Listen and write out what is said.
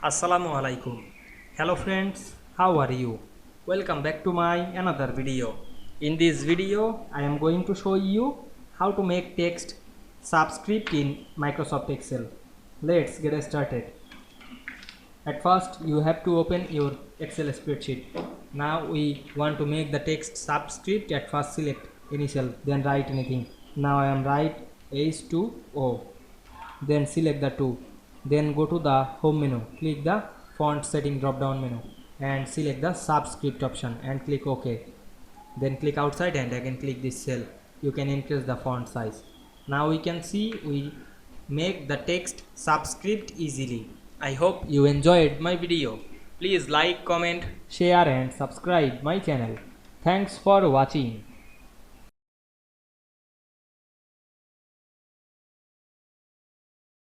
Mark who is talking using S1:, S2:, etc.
S1: Assalamu Walaikum. Hello friends, how are you? Welcome back to my another video. In this video, I am going to show you how to make text subscript in Microsoft Excel. Let's get started. At first, you have to open your Excel spreadsheet. Now we want to make the text subscript. At first, select initial, then write anything. Now I am write H2O. Then select the 2, then go to the home menu, click the font setting drop down menu and select the subscript option and click OK. Then click outside and again click this cell. You can increase the font size. Now we can see we make the text subscript easily. I hope you enjoyed my video. Please like, comment, share and subscribe my channel. Thanks for watching.